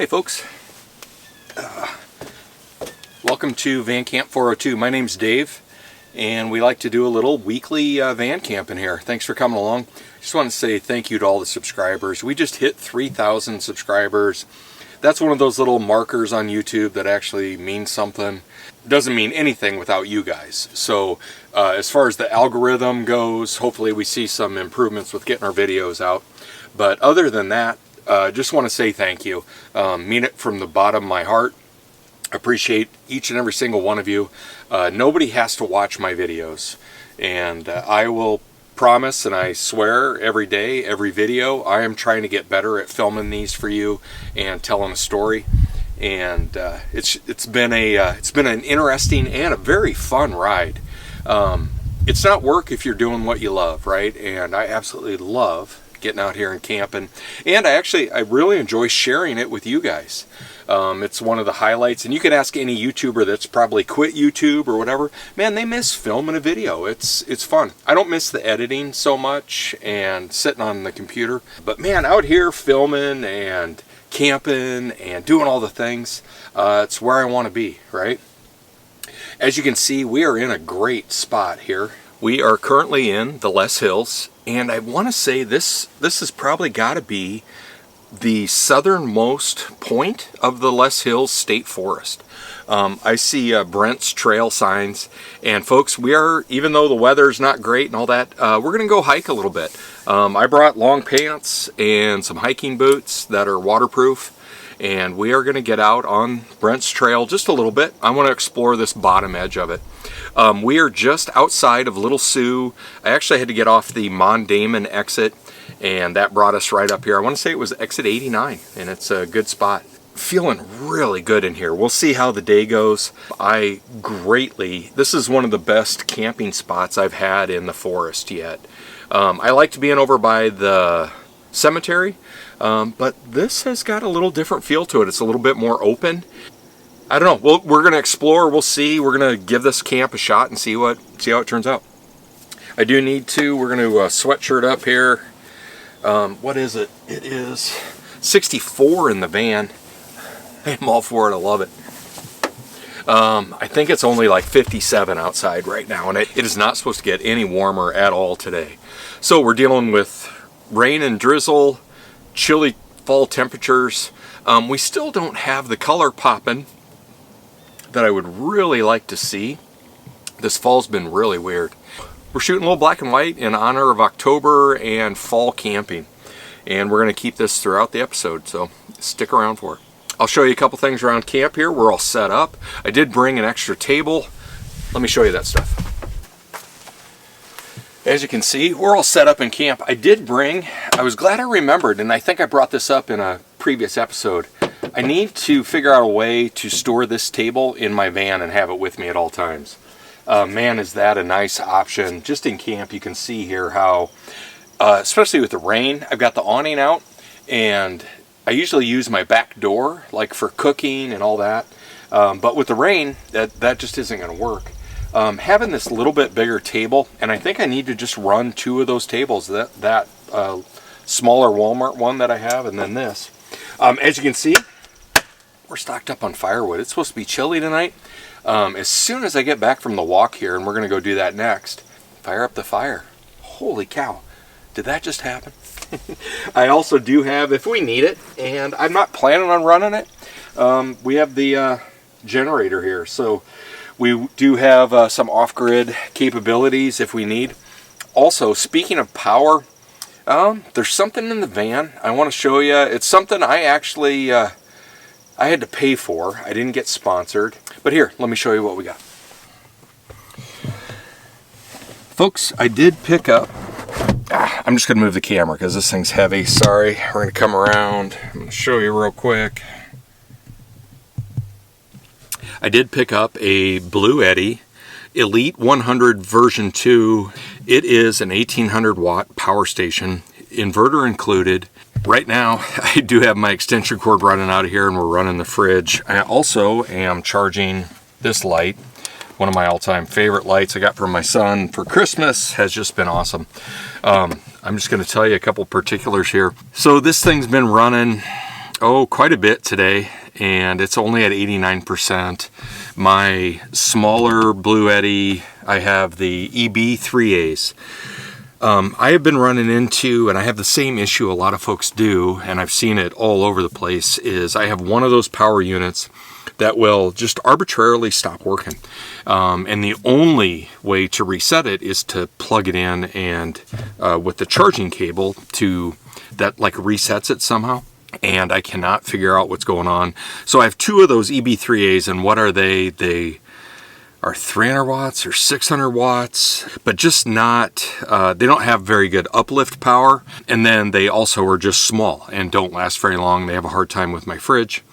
Hey folks, welcome to Van Camp 402. My name's Dave, and we like to do a little weekly van camp in here. Thanks for coming along. Just want to say thank you to all the subscribers. We just hit 3,000 subscribers. That's one of those little markers on YouTube that actually means something. Doesn't mean anything without you guys. So as far as the algorithm goes, hopefully we see some improvements with getting our videos out. But other than that, just want to say thank you. Mean it from the bottom of my heart. Appreciate each and every single one of you. Nobody has to watch my videos, and I will promise and I swear every day, every video, I am trying to get better at filming these for you and telling a story. And it's been an interesting and a very fun ride. It's not work if you're doing what you love, right? And I absolutely love getting out here and camping, and I really enjoy sharing it with you guys. It's one of the highlights, and you can ask any YouTuber that's probably quit YouTube or whatever, man, they miss filming a video. It's fun. I don't miss the editing so much and sitting on the computer, but man, out here filming and camping and doing all the things, it's where I want to be, right? As you can see, we are in a great spot here. We are currently in the Loess Hills, and I want to say this has probably got to be the southernmost point of the Loess Hills State Forest. I see Brent's trail signs, and folks, we are, even though the weather's not great and all that, we're going to go hike a little bit. I brought long pants and some hiking boots that are waterproof, and we are going to get out on Brent's trail just a little bit. I want to explore this bottom edge of it. We are just outside of Little Sioux. I actually had to get off the Mondamon exit, and that brought us right up here. I want to say it was exit 89, and it's a good spot. Feeling really good in here. We'll see how the day goes. This is one of the best camping spots I've had in the forest yet. I liked being over by the cemetery, but this has got a little different feel to it. It's a little bit more open. I don't know. We're going to explore. We'll see. We're going to give this camp a shot and see how it turns out. I do need to. We're going to sweatshirt up here. What is it? It is 64 in the van. I'm all for it. I love it. I think it's only like 57 outside right now, and it is not supposed to get any warmer at all today. So we're dealing with rain and drizzle, chilly fall temperatures. We still don't have the color popping that I would really like to see. This fall's been really weird. We're shooting a little black and white in honor of October and fall camping, and we're going to keep this throughout the episode, so stick around for it. I'll show you a couple things around camp here. We're all set up. I did bring an extra table. Let me show you that stuff. As you can see, we're all set up in camp. I was glad I remembered, and I think I brought this up in a previous episode. I need to figure out a way to store this table in my van and have it with me at all times. Man, is that a nice option. Just in camp, you can see here how, especially with the rain, I've got the awning out, and I usually use my back door, like for cooking and all that. But with the rain, that just isn't going to work. Having this little bit bigger table, and I think I need to just run two of those tables, that smaller Walmart one that I have, and then this. As you can see, we're stocked up on firewood. It's supposed to be chilly tonight. As soon as I get back from the walk here, and we're going to go do that next, fire up the fire. Holy cow, did that just happen? I also do have, if we need it, and I'm not planning on running it, we have the generator here. So we do have some off-grid capabilities if we need. Also, speaking of power, there's something in the van I want to show you. It's something I actually I had to pay for. I didn't get sponsored. But here, let me show you what we got. Folks, I did pick up, I'm just going to move the camera because this thing's heavy. Sorry. We're going to come around. I'm going to show you real quick. I did pick up a Blue Eddy Elite 100 version 2. It is an 1800 watt power station, inverter included. Right now, I do have my extension cord running out of here, and we're running the fridge. I also am charging this light, one of my all-time favorite lights I got from my son for Christmas. Has just been awesome. I'm just going to tell you a couple particulars here. So this thing's been running oh, quite a bit today, and it's only at 89%. My smaller Blue Eddy, I have the EB3As. I have been running into, and I have the same issue a lot of folks do, and I've seen it all over the place, is I have one of those power units that will just arbitrarily stop working. And the only way to reset it is to plug it in and with the charging cable that like resets it somehow. And I cannot figure out what's going on. So I have two of those EB3As, and what are they? They are 300 watts or 600 watts, but just not, they don't have very good uplift power. And then they also are just small and don't last very long. They have a hard time with my fridge.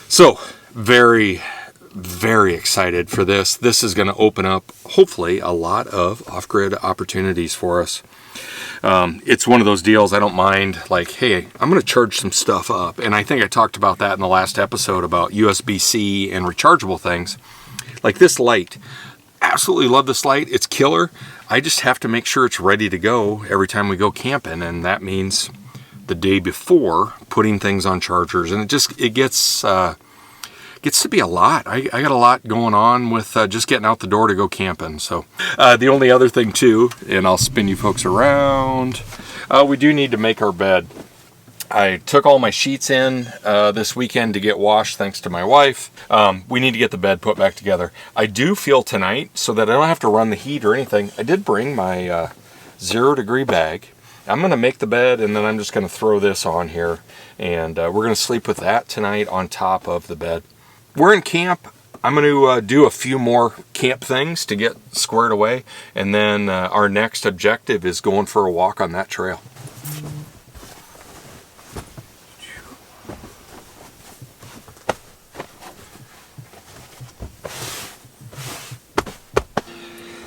So very, very excited for this. This is going to open up, hopefully, a lot of off-grid opportunities for us. It's one of those deals I don't mind, like, hey, I'm going to charge some stuff up. And I think I talked about that in the last episode about USB-C and rechargeable things. Like this light. Absolutely love this light. It's killer. I just have to make sure it's ready to go every time we go camping. And that means the day before putting things on chargers. And it gets to be a lot. I got a lot going on with just getting out the door to go camping. So the only other thing too, and I'll spin you folks around, we do need to make our bed. I took all my sheets in this weekend to get washed thanks to my wife. We need to get the bed put back together. I do feel tonight, so that I don't have to run the heat or anything, I did bring my 0-degree bag. I'm going to make the bed, and then I'm just going to throw this on here, and we're going to sleep with that tonight on top of the bed. We're in camp. I'm going to do a few more camp things to get squared away, and then our next objective is going for a walk on that trail.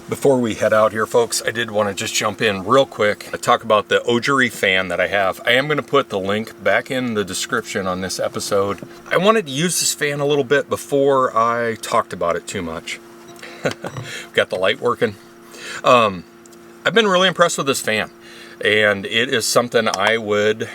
Before we head out here, folks, I did want to just jump in real quick and talk about the Ojerie fan that I have. I am going to put the link back in the description on this episode. I wanted to use this fan a little bit before I talked about it too much. Got the light working. I've been really impressed with this fan, and it is something I would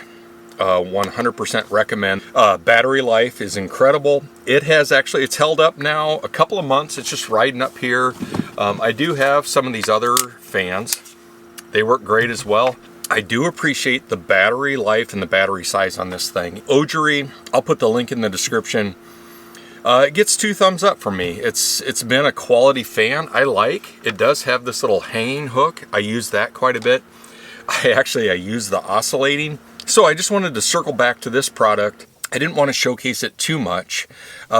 100% recommend. Battery life is incredible. It's held up now a couple of months. It's just riding up here. I do have some of these other fans. They work great as well. I do appreciate the battery life and the battery size on this thing. Ojerie, I'll put the link in the description. It gets 2 thumbs up from me. It's been a quality fan. I like. It does have this little hanging hook. I use that quite a bit. I use the oscillating. So I just wanted to circle back to this product. I didn't want to showcase it too much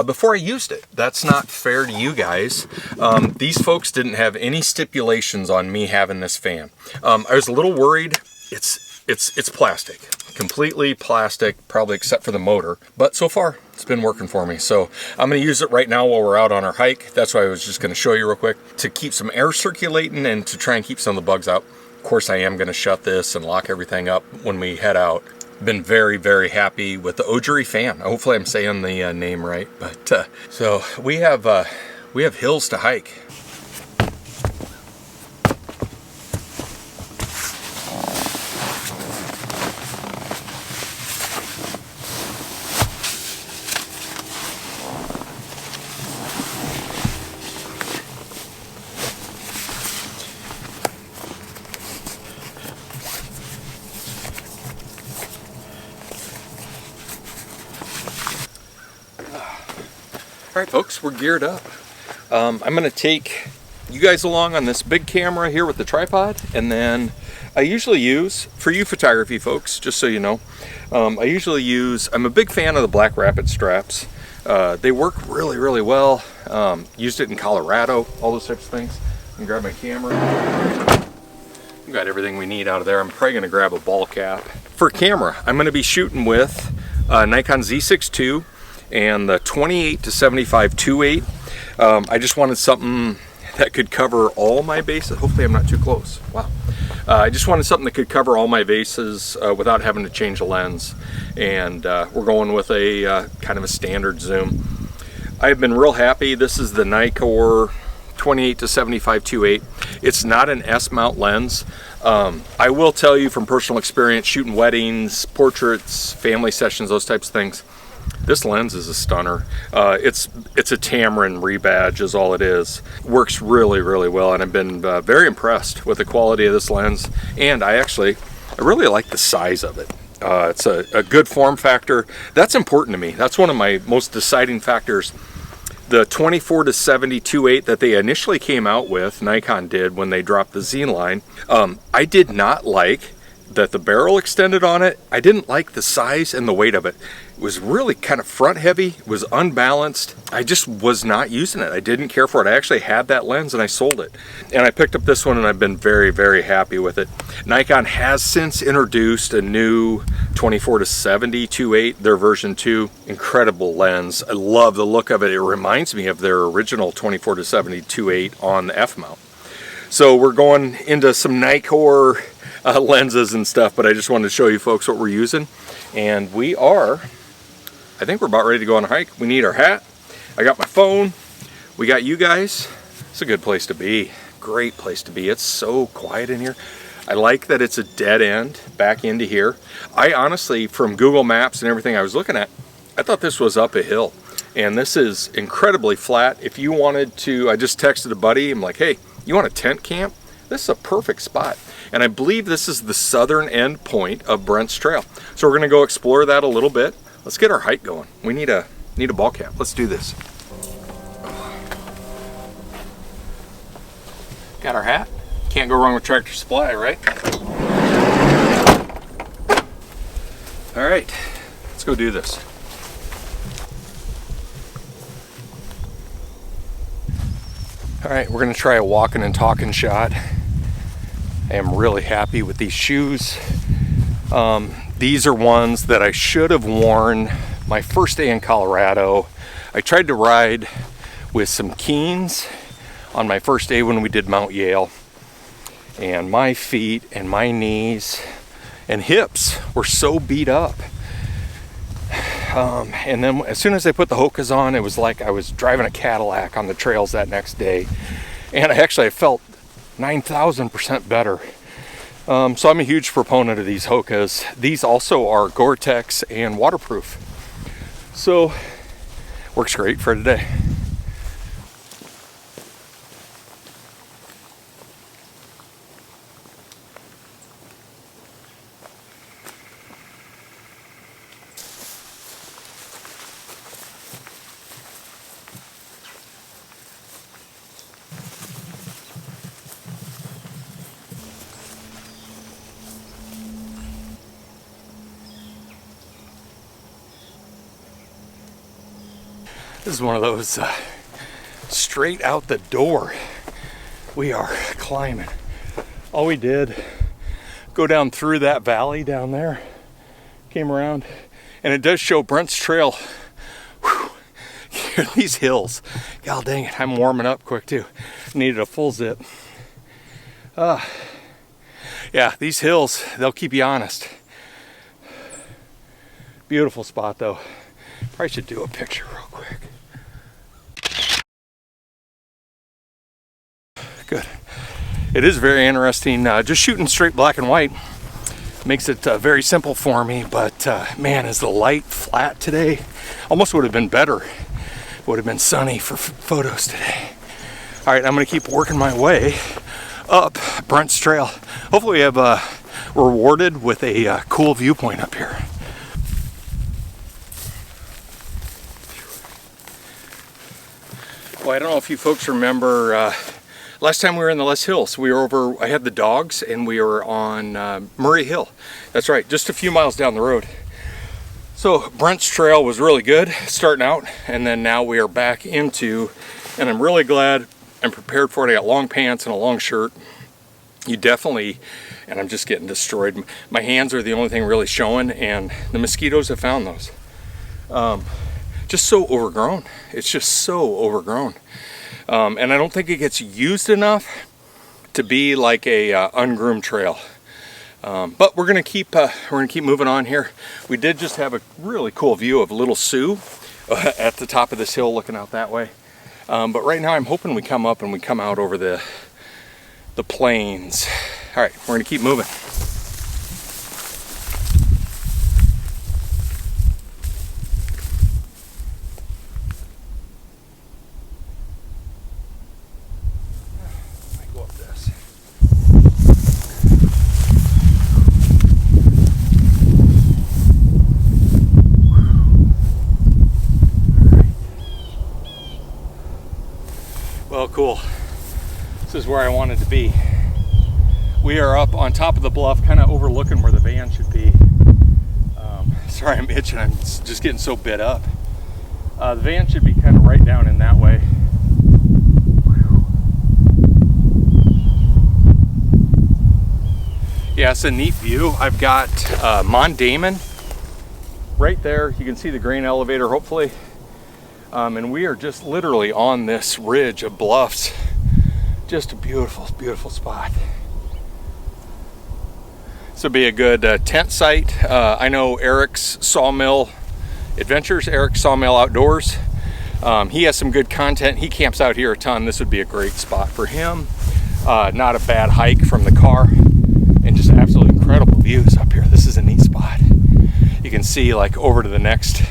before I used it. That's not fair to you guys. These folks didn't have any stipulations on me having this fan. I was a little worried. It's plastic, completely plastic, probably except for the motor. But so far, it's been working for me. So I'm going to use it right now while we're out on our hike. That's why I was just going to show you real quick to keep some air circulating and to try and keep some of the bugs out. Of course, I am going to shut this and lock everything up when we head out. Been very, very happy with the Ojerie fan. Hopefully I'm saying the name right. But so we have hills to hike. All right, folks, we're geared up. I'm going to take you guys along on this big camera here with the tripod, and then I usually use, for you photography folks, just so you know, I'm a big fan of the Black Rapid straps. They work really, really well. Used it in Colorado, all those types of things. I can grab my camera. We've got everything we need out of there. I'm probably going to grab a ball cap. For camera, I'm going to be shooting with Nikon Z6 II and the 28 to 75 2.8. I just wanted something that could cover all my bases. Hopefully I'm not too close. Wow. I just wanted something that could cover all my bases without having to change the lens. And we're going with a kind of a standard zoom. I've been real happy. This is the Nikkor 28 to 75 2.8. It's not an S-mount lens. I will tell you from personal experience, shooting weddings, portraits, family sessions, those types of things, this lens is a stunner. It's a Tamron rebadge is all it is. Works really, really well, and I've been very impressed with the quality of this lens. And I really like the size of it. It's a good form factor. That's important to me. That's one of my most deciding factors. The 24 to 70 2.8 that they initially came out with, Nikon did when they dropped the Z line, I did not like that the barrel extended on it. I didn't like the size and the weight of it. It was really kind of front heavy, it was unbalanced. I just was not using it. I didn't care for it. I actually had that lens and I sold it. And I picked up this one and I've been very, very happy with it. Nikon has since introduced a new 24 to 70 2.8, their version 2. Incredible lens. I love the look of it. It reminds me of their original 24 to 70 2.8 on the F mount. So we're going into some Nikkor lenses and stuff, but I just wanted to show you folks what we're using. And I think we're about ready to go on a hike. We need our hat. I got my phone. We got you guys. It's a good place to be. Great place to be. It's so quiet in here. I like that it's a dead end back into here. I honestly, from Google Maps and everything I was looking at, I thought this was up a hill. And this is incredibly flat. If you wanted to, I just texted a buddy. I'm like, hey, you want a tent camp? This is a perfect spot. And I believe this is the southern end point of Brent's trail. So we're gonna go explore that a little bit. Let's get our hike going. We need a ball cap. Let's do this. Got our hat. Can't go wrong with Tractor Supply, right? All right, let's go do this. All right, we're gonna try a walking and talking shot. I am really happy with these shoes. These are ones that I should have worn my first day in Colorado. I tried to ride with some Keens on my first day when we did Mount Yale, and my feet and my knees and hips were so beat up. And then as soon as I put the Hokas on, it was like I was driving a Cadillac on the trails that next day. And I felt 9,000% better. So I'm a huge proponent of these Hokas. These also are Gore-Tex and waterproof. So works great for today. This is one of those straight out the door. We are climbing. All we did, go down through that valley down there, came around, and it does show Brent's trail. Whew. Here are these hills. God dang it, I'm warming up quick too. Needed a full zip. Yeah, these hills, they'll keep you honest. Beautiful spot though. Probably should do a picture real quick. Good. It is very interesting. Just shooting straight black and white makes it very simple for me, but man, is the light flat today. Almost would have been better. Would have been sunny for photos today. All right, I'm gonna keep working my way up Brent's trail. Hopefully we have rewarded with a cool viewpoint up here. Well, I don't know if you folks remember, last time we were in the Loess Hills, we were over, I had the dogs, and we were on Murray Hill. That's right, just a few miles down the road. So Brent's trail was really good starting out, and then now we are back into, and I'm really glad I'm prepared for it. I got long pants and a long shirt. You definitely, and I'm just getting destroyed. My hands are the only thing really showing, and the mosquitoes have found those. Just so overgrown. It's just so overgrown. And I don't think it gets used enough to be like a ungroomed trail. But we're gonna keep moving on here. We did just have a really cool view of Little Sioux at the top of this hill looking out that way. But right now I'm hoping we come up and we come out over the plains. All right, we're gonna keep moving. Go up this. Well, cool. This is where I wanted to be. We are up on top of the bluff, kind of overlooking where the van should be. Sorry, I'm itching. I'm just getting so bit up. The van should be kind of right down in that way. Yeah, it's a neat view. I've got Mont Damon right there. You can see the grain elevator, hopefully. And we are just literally on this ridge of bluffs. Just a beautiful, beautiful spot. This would be a good tent site. I know Eric's Sawmill Adventures, Eric's Sawmill Outdoors. He has some good content. He camps out here a ton. This would be a great spot for him. Not a bad hike from the car, and just absolutely incredible views up here. This is a neat spot. You can see like over to the next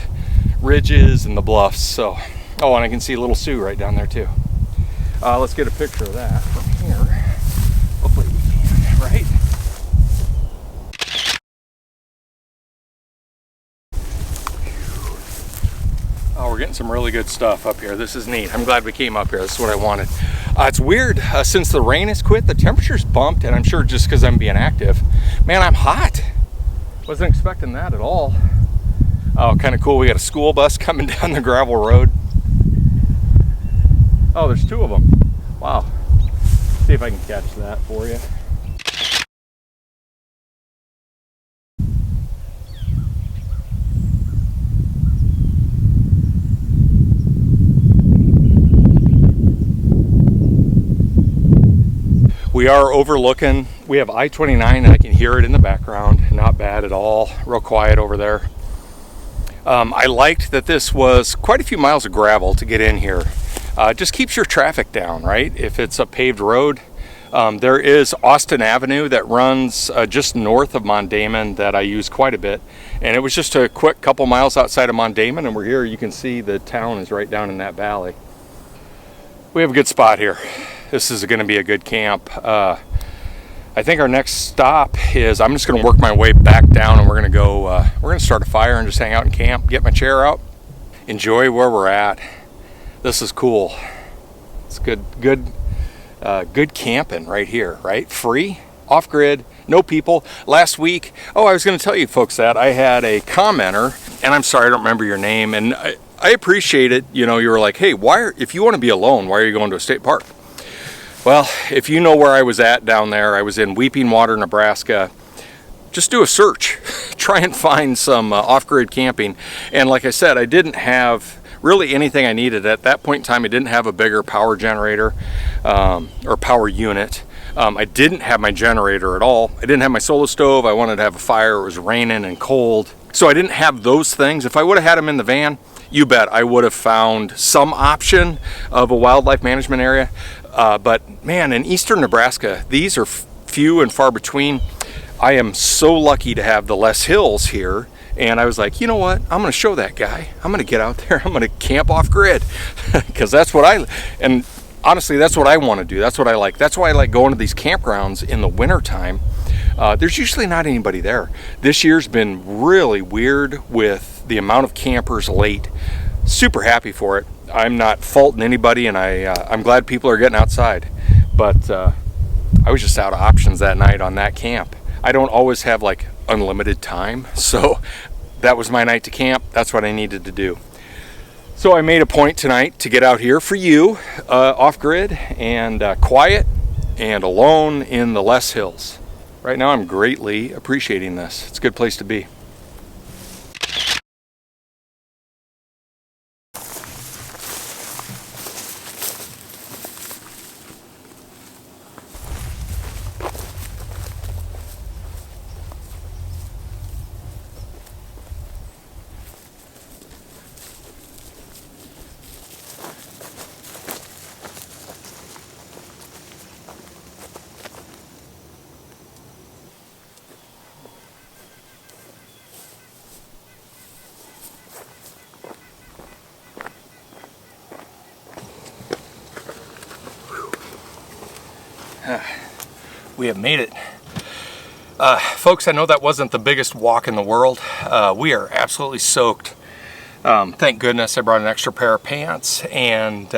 ridges and the bluffs. So, oh, and I can see Little Sioux right down there too. Let's get a picture of that from here. Hopefully we can, right? Oh, we're getting some really good stuff up here. This is neat. I'm glad we came up here. This is what I wanted. It's weird. Since the rain has quit, the temperature's bumped, and I'm sure just because I'm being active. Man, I'm hot. Wasn't expecting that at all. Oh, kind of cool. We got a school bus coming down the gravel road. Oh, there's two of them. Wow. See if I can catch that for you. We are overlooking, we have I-29 and I can hear it in the background. Not bad at all, real quiet over there. I liked that this was quite a few miles of gravel to get in here. Just keeps your traffic down, right? If it's a paved road. There is Austin Avenue that runs just north of Mont Damon that I use quite a bit. And it was just a quick couple miles outside of Mont Damon, and we're here. You can see the town is right down in that valley. We have a good spot here. This is going to be a good camp. I think our next stop is, I'm just going to work my way back down, and we're going to go, we're going to start a fire and just hang out and camp, get my chair out, enjoy where we're at. This is cool. It's good camping right here, right? Free, off grid, no people. Last week, oh, I was going to tell you folks that I had a commenter, and I'm sorry, I don't remember your name, and I appreciate it. You know, you were like, hey, if you want to be alone, why are you going to a state park? Well, if you know where I was at down there, I was in Weeping Water, Nebraska. Just do a search. Try and find some off-grid camping. And like I said, I didn't have really anything I needed. At that point in time, I didn't have a bigger power generator or power unit. I didn't have my generator at all. I didn't have my solo stove. I wanted to have a fire. It was raining and cold. So I didn't have those things. If I would have had them in the van, you bet I would have found some option of a wildlife management area. But man, in eastern Nebraska, these are few and far between. I am so lucky to have the Loess Hills here. And I was like, you know what? I'm going to show that guy. I'm going to get out there. I'm going to camp off grid because that's what and honestly, that's what I want to do. That's what I like. That's why I like going to these campgrounds in the winter time. There's usually not anybody there. This year's been really weird with the amount of campers late. Super happy for it. I'm not faulting anybody, and I'm glad people are getting outside. But I was just out of options that night on that camp. I don't always have like unlimited time, so that was my night to camp. That's what I needed to do. So I made a point tonight to get out here for you, off-grid and quiet and alone in the Loess Hills. Right now I'm greatly appreciating this. It's a good place to be. We have made it. Folks, I know that wasn't the biggest walk in the world. We are absolutely soaked. Thank goodness I brought an extra pair of pants and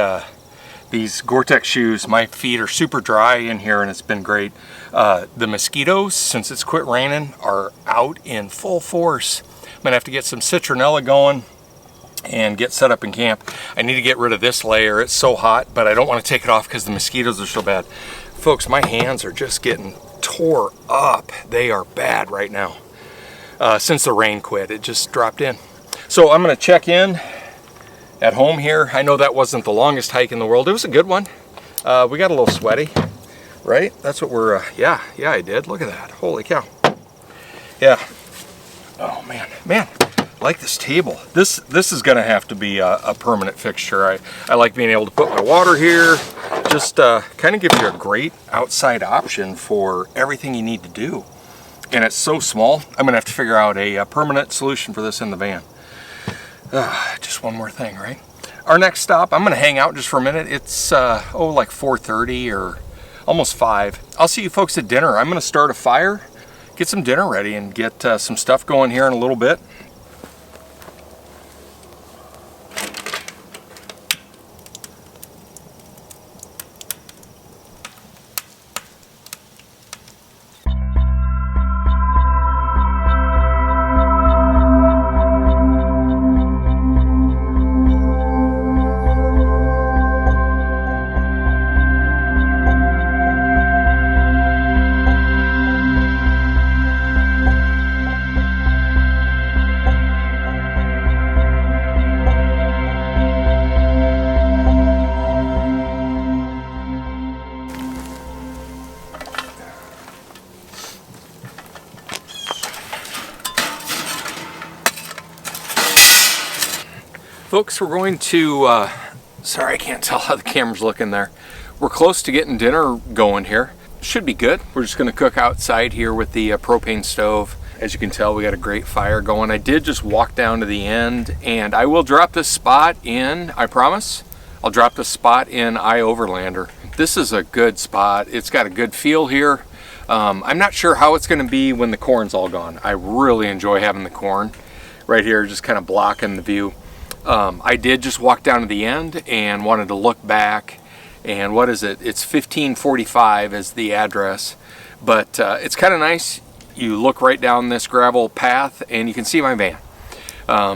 these Gore-Tex shoes. My feet are super dry in here and it's been great. The mosquitoes, since it's quit raining, are out in full force. I'm gonna have to get some citronella going and get set up in camp. I need to get rid of this layer. It's so hot, but I don't want to take it off because the mosquitoes are so bad. Folks, my hands are just getting tore up. They are bad right now. Since the rain quit, it just dropped in. So I'm gonna check in at home here. I know that wasn't the longest hike in the world. It was a good one. We got a little sweaty, right? That's what we're, yeah, I did. Look at that, holy cow. Yeah, oh man, I like this table. This is gonna have to be a permanent fixture. I like being able to put my water here. Just kind of gives you a great outside option for everything you need to do. And it's so small, I'm gonna have to figure out a permanent solution for this in the van. Just one more thing, right? Our next stop, I'm gonna hang out just for a minute. It's like 4:30 or almost 5. I'll see you folks at dinner. I'm gonna start a fire, get some dinner ready, and get some stuff going here in a little bit. Folks, we're going to, sorry I can't tell how the camera's looking there. We're close to getting dinner going here. Should be good. We're just gonna cook outside here with the propane stove. As you can tell, we got a great fire going. I did just walk down to the end and I will drop this spot in, I promise. I'll drop this spot in Overlander. This is a good spot. It's got a good feel here. I'm not sure how it's gonna be when the corn's all gone. I really enjoy having the corn right here, just kind of blocking the view. I did just walk down to the end and wanted to look back, and what is it? It's 1545 is the address, but it's kind of nice. You look right down this gravel path and you can see my van.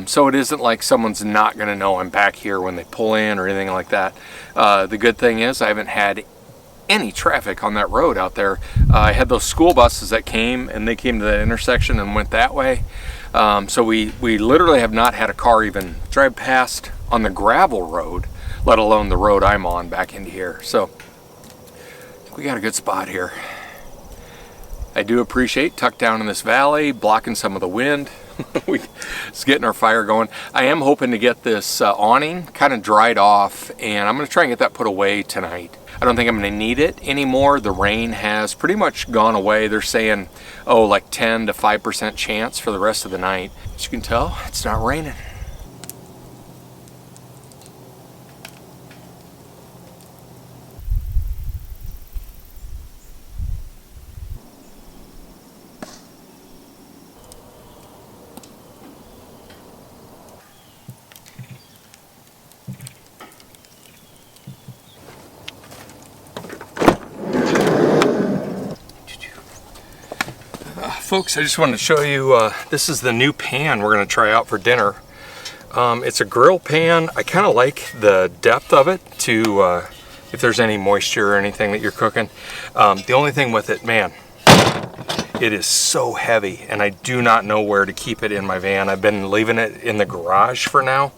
So it isn't like someone's not going to know I'm back here when they pull in or anything like that. The good thing is I haven't had any traffic on that road out there. I had those school buses that came and they came to that intersection and went that way. So we literally have not had a car even drive past on the gravel road, let alone the road I'm on back into here. So we got a good spot here. I do appreciate tucked down in this valley, blocking some of the wind. It's getting our fire going. I am hoping to get this awning kind of dried off, and I'm going to try and get that put away tonight. I don't think I'm going to need it anymore. The rain has pretty much gone away. They're saying, oh, like 10 to 5% chance for the rest of the night. As you can tell, it's not raining. Folks, I just wanted to show you, this is the new pan we're going to try out for dinner. It's a grill pan. I kind of like the depth of it to, if there's any moisture or anything that you're cooking. The only thing with it, man, it is so heavy and I do not know where to keep it in my van. I've been leaving it in the garage for now.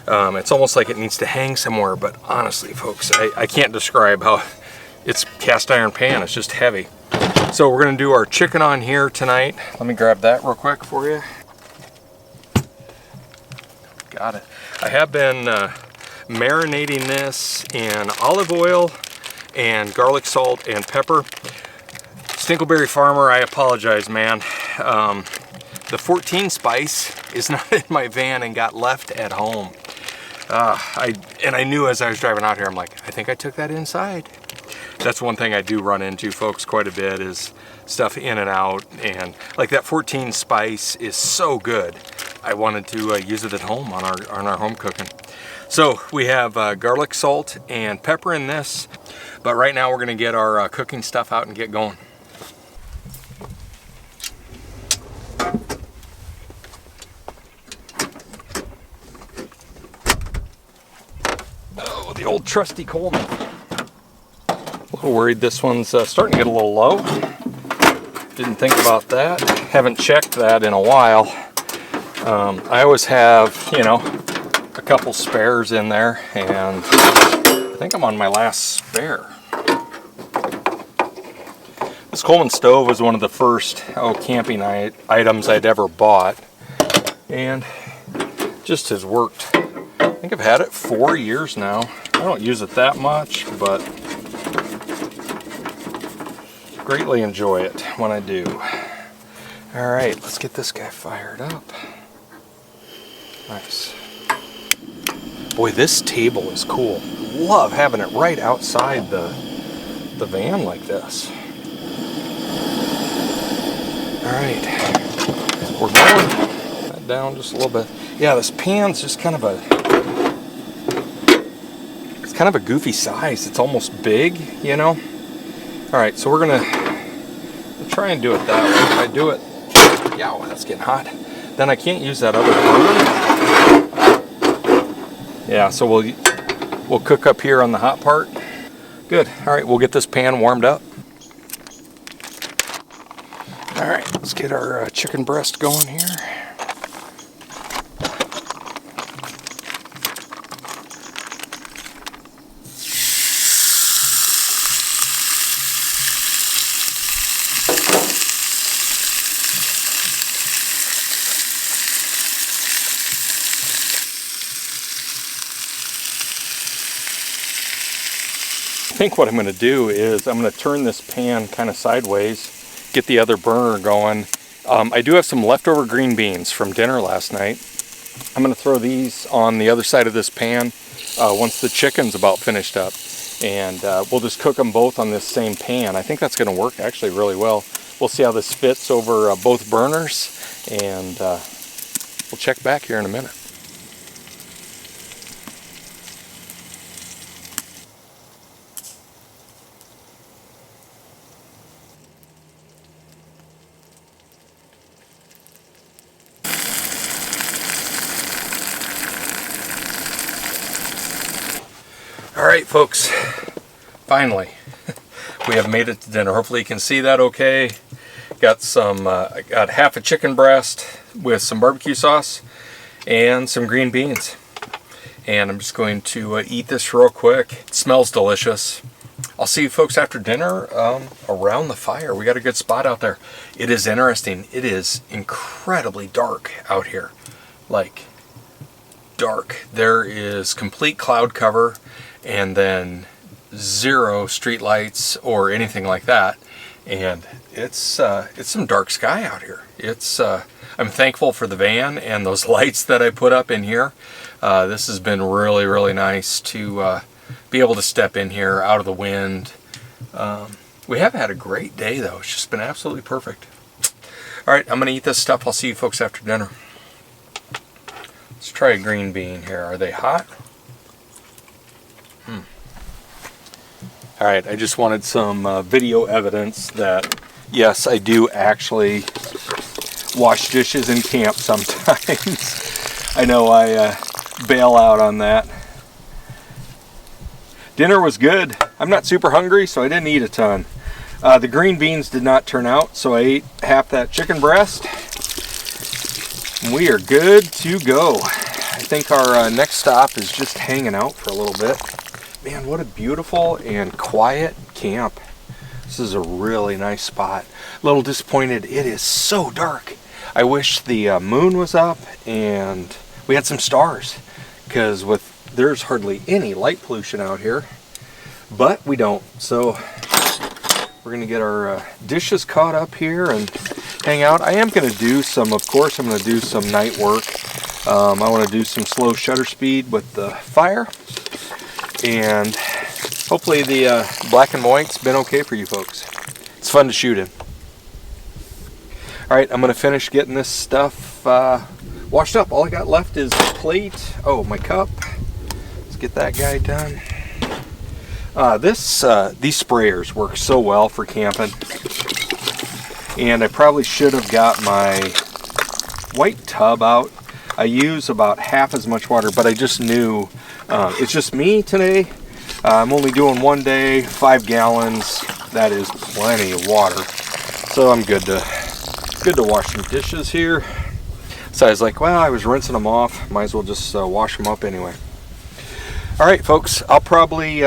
It's almost like it needs to hang somewhere, but honestly, folks, I can't describe how it's cast iron pan. It's just heavy. So we're going to do our chicken on here tonight. Let me grab that real quick for you. Got it. I have been marinating this in olive oil and garlic salt and pepper. Stinkleberry Farmer, I apologize, man. The 14 spice is not in my van and got left at home. I knew as I was driving out here, I'm like, I think I took that inside. That's one thing I do run into, folks, quite a bit, is stuff in and out. And like that 14 spice is so good. I wanted to use it at home on our home cooking. So we have garlic, salt, and pepper in this. But right now we're gonna get our cooking stuff out and get going. Oh, the old trusty Coleman. A little worried this one's starting to get a little low. Didn't think about that. Haven't checked that in a while. I always have, you know, a couple spares in there, and I think I'm on my last spare. This Coleman stove was one of the first camping items I'd ever bought, and just has worked. I think I've had it 4 years now. I don't use it that much, but greatly enjoy it when I do. All right, let's get this guy fired up. Nice. Boy, this table is cool. Love having it right outside the van like this. All right, we're going that down just a little bit. Yeah, this pan's just kind of a goofy size. It's almost big, you know. All right, so we're gonna try and do it that way. If I do it, yeah, that's getting hot. Then I can't use that other burner. Yeah, so we'll cook up here on the hot part. Good. All right, we'll get this pan warmed up. All right, let's get our chicken breast going here. I think what I'm going to do is I'm going to turn this pan kind of sideways, get the other burner going. I do have some leftover green beans from dinner last night. I'm going to throw these on the other side of this pan once the chicken's about finished up, and we'll just cook them both on this same pan. I think that's going to work actually really well. We'll see how this fits over both burners, and we'll check back here in a minute. All right, folks, finally, we have made it to dinner. Hopefully you can see that okay. Got some, I got half a chicken breast with some barbecue sauce and some green beans. And I'm just going to eat this real quick. It smells delicious. I'll see you folks after dinner around the fire. We got a good spot out there. It is interesting. It is incredibly dark out here. Like, dark. There is complete cloud cover, and then zero street lights or anything like that, and it's some dark sky out here. I'm thankful for the van and those lights that I put up in here. This has been really nice to be able to step in here out of the wind. We have had a great day though. It's just been absolutely perfect. All right, I'm gonna eat this stuff. I'll see you folks after dinner. Let's try a green bean here. Are they hot? All right, I just wanted some video evidence that, yes, I do actually wash dishes in camp sometimes. I know I bail out on that. Dinner was good. I'm not super hungry, so I didn't eat a ton. The green beans did not turn out, so I ate half that chicken breast. And we are good to go. I think our next stop is just hanging out for a little bit. Man, what a beautiful and quiet camp. This is a really nice spot. A little disappointed, it is so dark. I wish the moon was up and we had some stars, because there's hardly any light pollution out here, but we don't. So we're gonna get our dishes caught up here and hang out. I am gonna do some, of course, I'm gonna do some night work. I wanna do some slow shutter speed with the fire. And Hopefully the black and white's been okay for you folks. It's fun to shoot in. Alright, I'm going to finish getting this stuff washed up. All I got left is a plate. Oh, my cup. Let's get that guy done. These sprayers work so well for camping. And I probably should have got my white tub out. I use about half as much water, but I just knew it's just me today. I'm only doing 1 day, 5 gallons. That is plenty of water. So I'm good to wash some dishes here. So I was like, well, I was rinsing them off. Might as well just wash them up anyway. All right, folks, I'll probably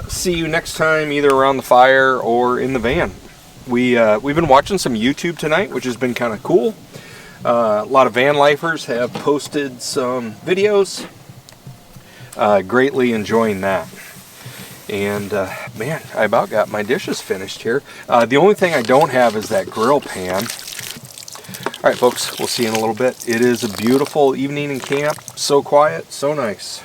see you next time either around the fire or in the van. We've been watching some YouTube tonight, which has been kind of cool. A lot of van lifers have posted some videos. Greatly enjoying that. And man, I about got my dishes finished here. The only thing I don't have is that grill pan. All right, folks, we'll see you in a little bit. It is a beautiful evening in camp. So quiet, so nice.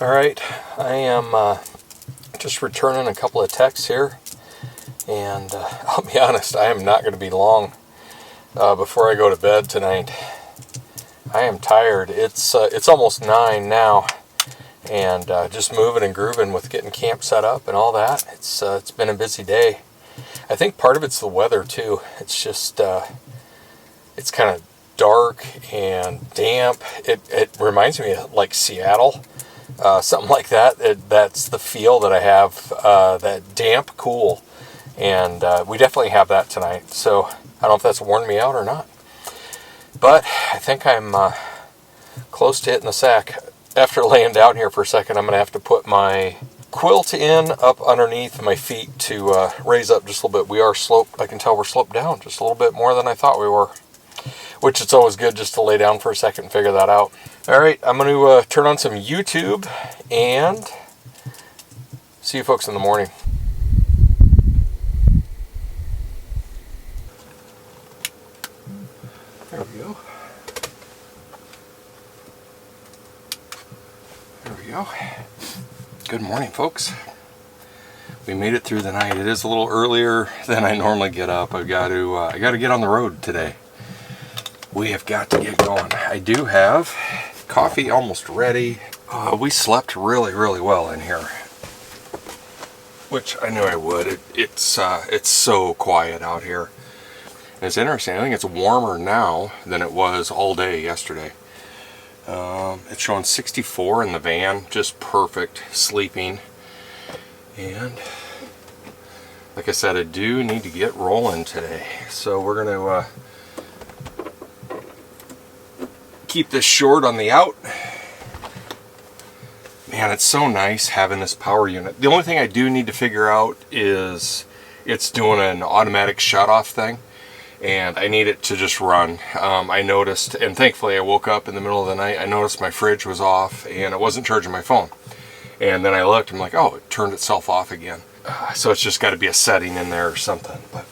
All right, I am just returning a couple of texts here, and I'll be honest, I am not going to be long before I go to bed tonight. I am tired. It's almost 9 now, and just moving and grooving with getting camp set up and all that. It's been a busy day. I think part of it's the weather too. It's just it's kind of dark and damp. It reminds me of like Seattle. Something like that. That's the feel that I have, that damp cool. And we definitely have that tonight. So I don't know if that's worn me out or not. But I think I'm close to hitting the sack. After laying down here for a second, I'm going to have to put my quilt in up underneath my feet to raise up just a little bit. We are sloped. I can tell we're sloped down just a little bit more than I thought we were. Which it's always good just to lay down for a second and figure that out. Alright, I'm going to turn on some YouTube and see you folks in the morning. There we go. There we go. Good morning, folks. We made it through the night. It is a little earlier than I normally get up. I got to get on the road today. We have got to get going. I do have coffee almost ready. We slept really, really well in here, which I knew I would. It's so quiet out here. And it's interesting. I think it's warmer now than it was all day yesterday. It's showing 64 in the van, just perfect sleeping. And like I said, I do need to get rolling today. So we're going to keep this short on the out. Man, it's so nice having this power unit. The only thing I do need to figure out is it's doing an automatic shut-off thing, and I need it to just run. I noticed, and thankfully I woke up in the middle of the night, I noticed my fridge was off and it wasn't charging my phone. And then I looked, I'm like, oh, it turned itself off again. So it's just got to be a setting in there or something. But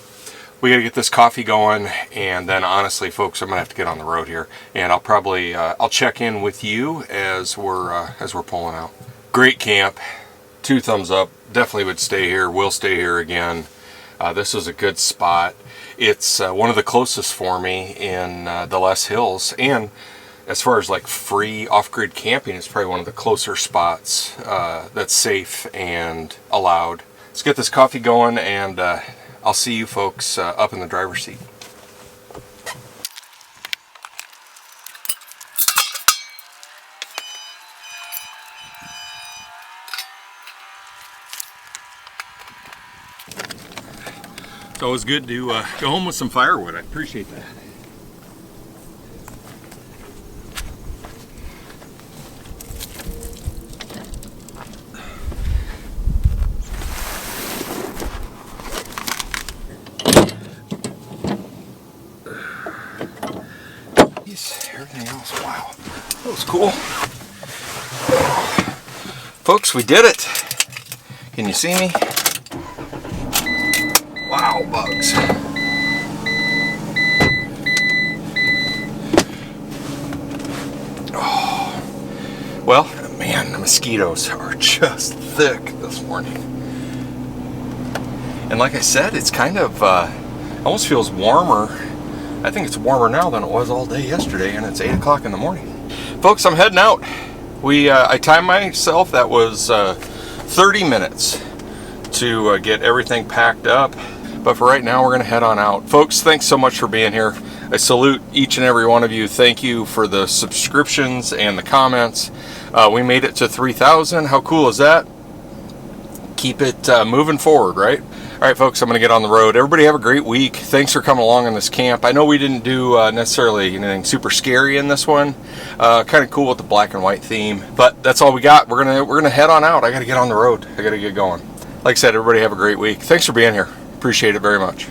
we got to get this coffee going, and then honestly, folks, I'm gonna have to get on the road here, and I'll probably I'll check in with you as we're pulling out. Great camp, 2 thumbs up. Definitely would stay here. Will stay here again. This was a good spot. It's one of the closest for me in the Loess Hills, and as far as like free off-grid camping, it's probably one of the closer spots that's safe and allowed. Let's get this coffee going, and I'll see you folks up in the driver's seat. It's always good to go home with some firewood. I appreciate that. Everything else, wow, that was cool. Folks, we did it. Can you see me? Wow, bugs. Oh, well, man, the mosquitoes are just thick this morning. And like I said, it's kind of, almost feels warmer. I think it's warmer now than it was all day yesterday, and it's 8 o'clock in the morning. Folks, I'm heading out. I timed myself. That was 30 minutes to get everything packed up. But for right now, we're going to head on out. Folks, thanks so much for being here. I salute each and every one of you. Thank you for the subscriptions and the comments. We made it to 3,000. How cool is that? Keep it moving forward, right? All right, folks, I'm going to get on the road. Everybody have a great week. Thanks for coming along on this camp. I know we didn't do necessarily anything super scary in this one. Kind of cool with the black and white theme, but that's all we got. We're gonna head on out. I got to get on the road. I got to get going. Like I said, everybody have a great week. Thanks for being here. Appreciate it very much.